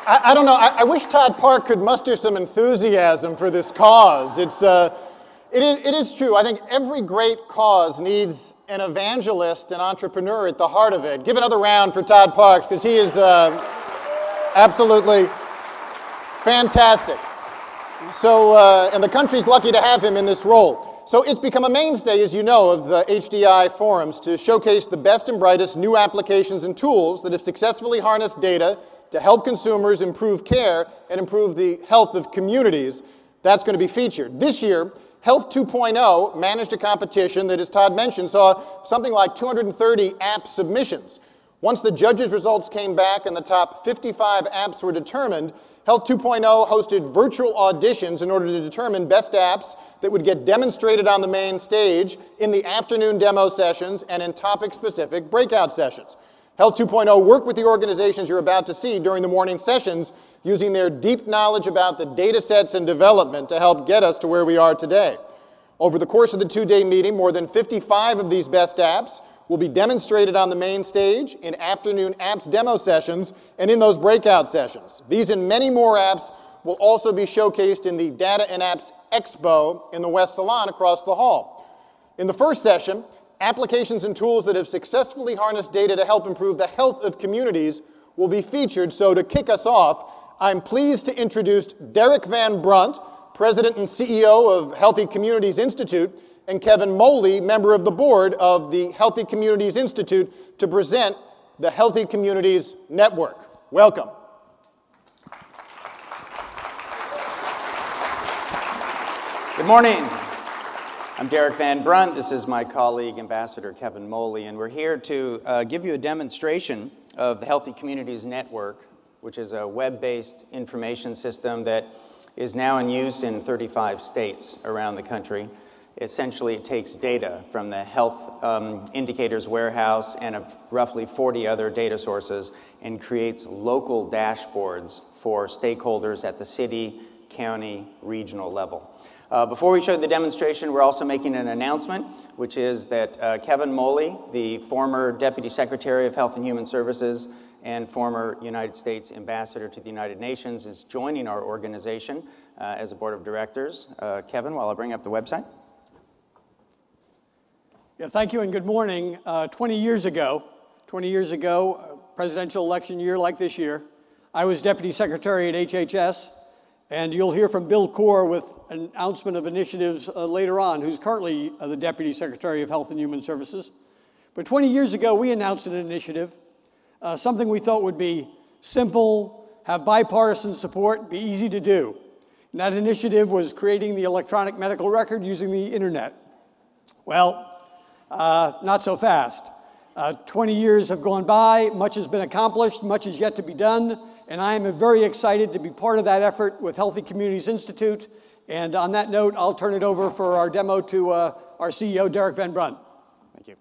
I don't know. I wish Todd Park could muster some enthusiasm for this cause. It is true. I think every great cause needs an evangelist, an entrepreneur at the heart of it. Give another round for Todd Parks, because he is absolutely fantastic. So, and the country's lucky to have him in this role. So it's become a mainstay, as you know, of HDI forums to showcase the best and brightest new applications and tools that have successfully harnessed data to help consumers improve care and improve the health of communities. That's going to be featured. This year, Health 2.0 managed a competition that, as Todd mentioned, saw something like 230 app submissions. Once the judges' results came back and the top 55 apps were determined, Health 2.0 hosted virtual auditions in order to determine best apps that would get demonstrated on the main stage in the afternoon demo sessions and in topic-specific breakout sessions. Health 2.0 worked with the organizations you're about to see during the morning sessions, using their deep knowledge about the data sets and development to help get us to where we are today. Over the course of the two-day meeting, more than 55 of these best apps will be demonstrated on the main stage, in afternoon apps demo sessions, and in those breakout sessions. These and many more apps will also be showcased in the Data and Apps Expo in the West Salon across the hall. In the first session, applications and tools that have successfully harnessed data to help improve the health of communities will be featured. So to kick us off, I'm pleased to introduce Deryk Van Brunt, President and CEO of Healthy Communities Institute, and Kevin Moley, member of the board of the Healthy Communities Institute, to present the Healthy Communities Network. Welcome. Good morning. I'm Deryk Van Brunt. This is my colleague, Ambassador Kevin Moley, and we're here to give you a demonstration of the Healthy Communities Network, which is a web-based information system that is now in use in 35 states around the country. Essentially, it takes data from the health indicators warehouse and of roughly 40 other data sources and creates local dashboards for stakeholders at the city, county, regional level. Before we show the demonstration, we're also making an announcement, which is that Kevin Moley, the former Deputy Secretary of Health and Human Services and former United States Ambassador to the United Nations, is joining our organization as a board of directors. Kevin, while I bring up the website. Yeah, thank you and good morning. 20 years ago, presidential election year like this year, I was Deputy Secretary at HHS, and you'll hear from Bill Core with an announcement of initiatives later on, who's currently the Deputy Secretary of Health and Human Services. But 20 years ago, we announced an initiative, something we thought would be simple, have bipartisan support, be easy to do. And that initiative was creating the electronic medical record using the internet. Well, not so fast. 20 years have gone by, much has been accomplished, much is yet to be done, and I am very excited to be part of that effort with Healthy Communities Institute. And on that note, I'll turn it over for our demo to our CEO, Deryk Van Brunt. Thank you.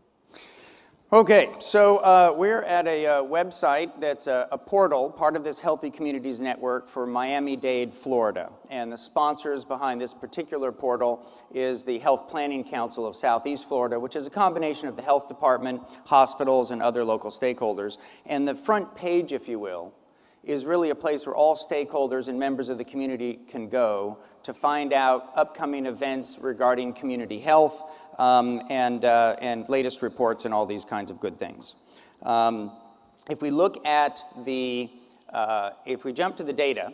Okay, so we're at a website that's a portal, part of this Healthy Communities Network for Miami-Dade, Florida. And the sponsors behind this particular portal is the Health Planning Council of Southeast Florida, which is a combination of the health department, hospitals, and other local stakeholders. And the front page, if you will, is really a place where all stakeholders and members of the community can go to find out upcoming events regarding community health and latest reports and all these kinds of good things. If we look at the, if we jump to the data,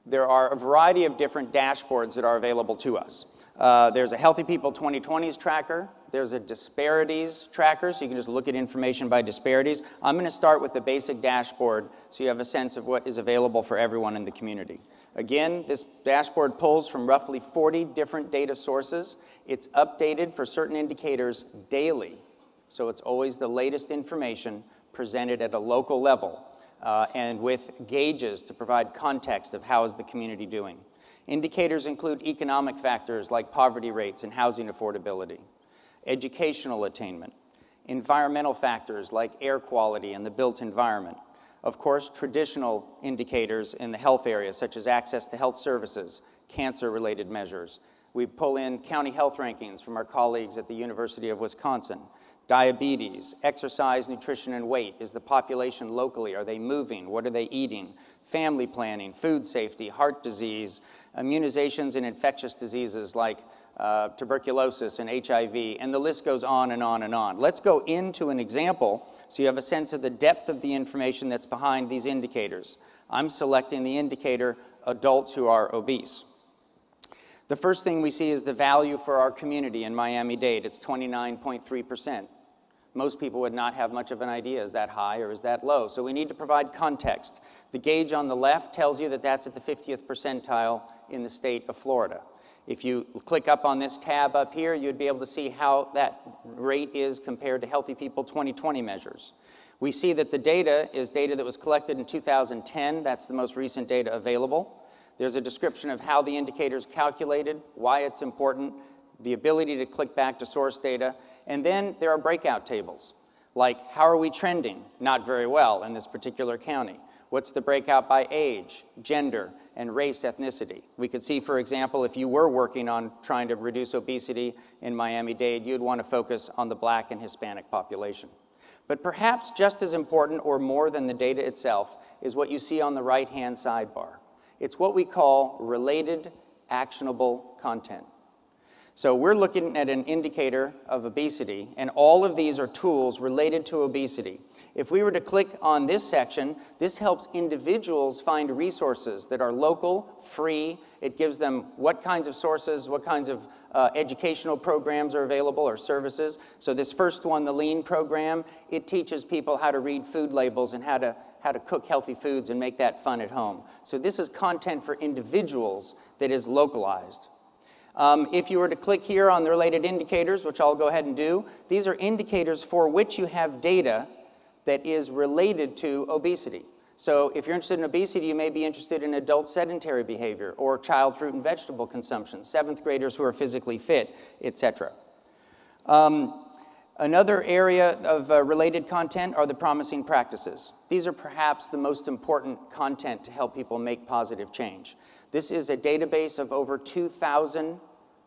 there are a variety of different dashboards that are available to us. There's a Healthy People 2020s tracker. There's a disparities tracker, so you can just look at information by disparities. I'm going to start with the basic dashboard so you have a sense of what is available for everyone in the community. Again, this dashboard pulls from roughly 40 different data sources. It's updated for certain indicators daily, so it's always the latest information presented at a local level and with gauges to provide context of how is the community doing. Indicators include economic factors like poverty rates and housing affordability, educational attainment, environmental factors like air quality and the built environment, of course, traditional indicators in the health area such as access to health services, cancer-related measures. We pull in county health rankings from our colleagues at the University of Wisconsin, Diabetes, exercise, nutrition, and weight. Is the population locally? Are they moving? What are they eating? Family planning, food safety, heart disease, immunizations and infectious diseases like tuberculosis and HIV, and the list goes on and on and on. Let's go into an example so you have a sense of the depth of the information that's behind these indicators. I'm selecting the indicator adults who are obese. The first thing we see is the value for our community in Miami-Dade. It's 29.3%. Most people would not have much of an idea, is that high or is that low? So we need to provide context. The gauge on the left tells you that that's at the 50th percentile in the state of Florida. If you click up on this tab up here, you'd be able to see how that rate is compared to Healthy People 2020 measures. We see that the data is data that was collected in 2010. That's the most recent data available. There's a description of how the indicator is calculated, why it's important, the ability to click back to source data, and then there are breakout tables, like how are we trending? Not very well in this particular county. What's the breakout by age, gender, and race ethnicity? We could see, for example, if you were working on trying to reduce obesity in Miami-Dade, you'd want to focus on the Black and Hispanic population. But perhaps just as important or more than the data itself is what you see on the right-hand sidebar. It's what we call related actionable content. So we're looking at an indicator of obesity, and all of these are tools related to obesity. If we were to click on this section, this helps individuals find resources that are local, free. It gives them what kinds of sources, what kinds of educational programs are available or services. So this first one, the Lean program, it teaches people how to read food labels and how to cook healthy foods and make that fun at home. So this is content for individuals that is localized. If you were to click here on the related indicators, which I'll go ahead and do, these are indicators for which you have data that is related to obesity. So if you're interested in obesity, you may be interested in adult sedentary behavior or child fruit and vegetable consumption, 7th graders who are physically fit, etc. Another area of related content are the promising practices. These are perhaps the most important content to help people make positive change. This is a database of over 2,000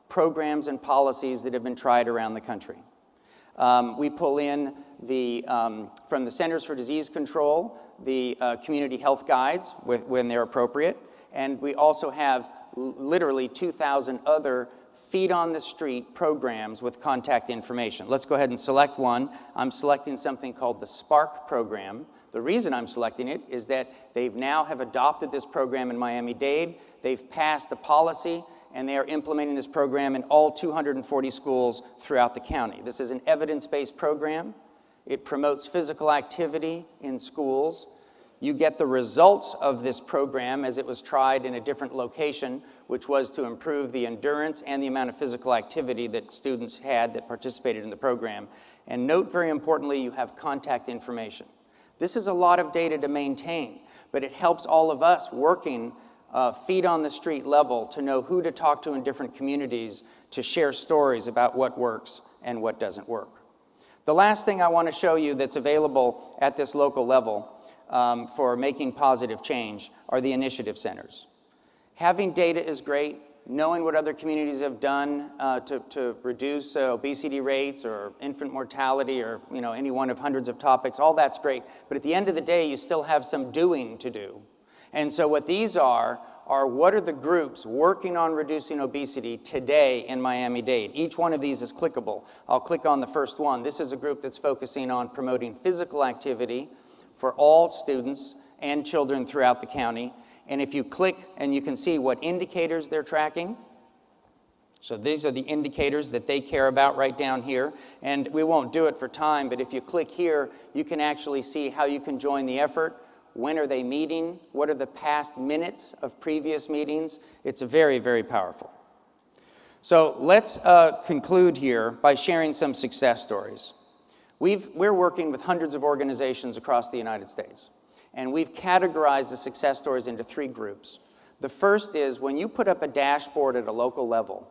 programs and policies that have been tried around the country. We pull in from the Centers for Disease Control, the community health guides when they're appropriate, and we also have literally 2,000 other feet on the street programs with contact information. Let's go ahead and select one. I'm selecting something called the Spark program. The reason I'm selecting it is that they've now have adopted this program in Miami-Dade. They've passed the policy, and they are implementing this program in all 240 schools throughout the county. This is an evidence-based program. It promotes physical activity in schools. You get the results of this program as it was tried in a different location, which was to improve the endurance and the amount of physical activity that students had that participated in the program. And note, very importantly, you have contact information. This is a lot of data to maintain, but it helps all of us working feet on the street level to know who to talk to in different communities, to share stories about what works and what doesn't work. The last thing I want to show you that's available at this local level for making positive change are the initiative centers. Having data is great. Knowing what other communities have done to reduce obesity rates or infant mortality or any one of hundreds of topics, all that's great. But at the end of the day, you still have some doing to do. And so what these are what are the groups working on reducing obesity today in Miami-Dade. Each one of these is clickable. I'll click on the first one. This is a group that's focusing on promoting physical activity for all students and children throughout the county. And if you click and you can see what indicators they're tracking. So these are the indicators that they care about right down here. And we won't do it for time, but if you click here, you can actually see how you can join the effort. When are they meeting? What are the past minutes of previous meetings? It's very, very powerful. So let's conclude here by sharing some success stories. We're working with hundreds of organizations across the United States. And we've categorized the success stories into 3 groups. The first is when you put up a dashboard at a local level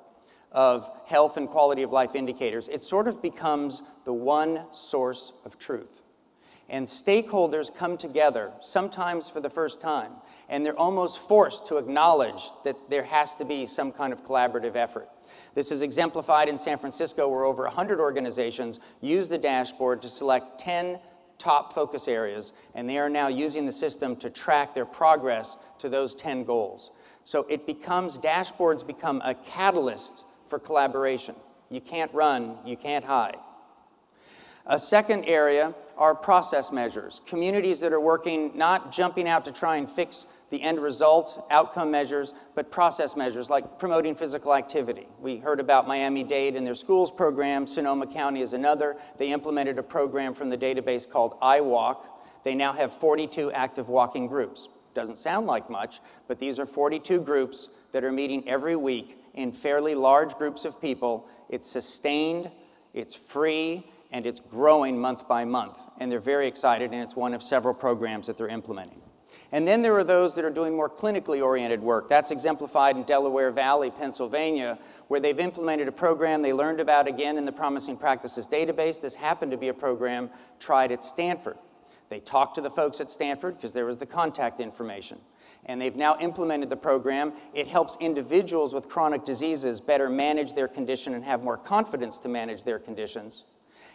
of health and quality of life indicators, it sort of becomes the one source of truth. And stakeholders come together, sometimes for the first time, and they're almost forced to acknowledge that there has to be some kind of collaborative effort. This is exemplified in San Francisco, where over 100 organizations use the dashboard to select 10 top focus areas, and they are now using the system to track their progress to those 10 goals. So dashboards become a catalyst for collaboration. You can't run, you can't hide. A second area are process measures. Communities that are working, not jumping out to try and fix the end result, outcome measures, but process measures like promoting physical activity. We heard about Miami-Dade and their schools program. Sonoma County is another. They implemented a program from the database called iWalk. They now have 42 active walking groups. Doesn't sound like much, but these are 42 groups that are meeting every week in fairly large groups of people. It's sustained, it's free, and it's growing month by month. And they're very excited, and it's one of several programs that they're implementing. And then there are those that are doing more clinically oriented work. That's exemplified in Delaware Valley, Pennsylvania, where they've implemented a program they learned about again in the Promising Practices database. This happened to be a program tried at Stanford. They talked to the folks at Stanford because there was the contact information. And they've now implemented the program. It helps individuals with chronic diseases better manage their condition and have more confidence to manage their conditions.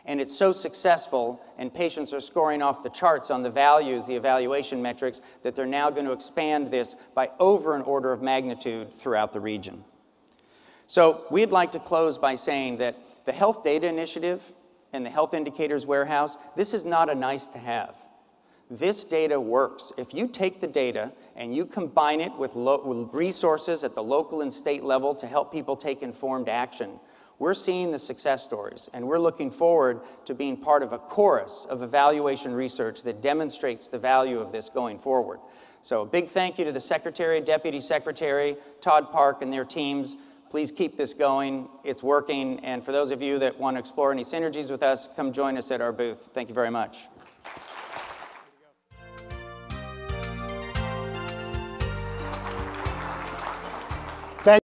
And it's so successful, and patients are scoring off the charts on the values, the evaluation metrics, that they're now going to expand this by over an order of magnitude throughout the region. So we'd like to close by saying that the Health Data Initiative and the Health Indicators Warehouse, this is not a nice to have. This data works. If you take the data and you combine it with resources at the local and state level to help people take informed action, we're seeing the success stories, and we're looking forward to being part of a chorus of evaluation research that demonstrates the value of this going forward. So a big thank you to the Secretary, Deputy Secretary, Todd Park, and their teams. Please keep this going. It's working, and for those of you that want to explore any synergies with us, come join us at our booth. Thank you very much.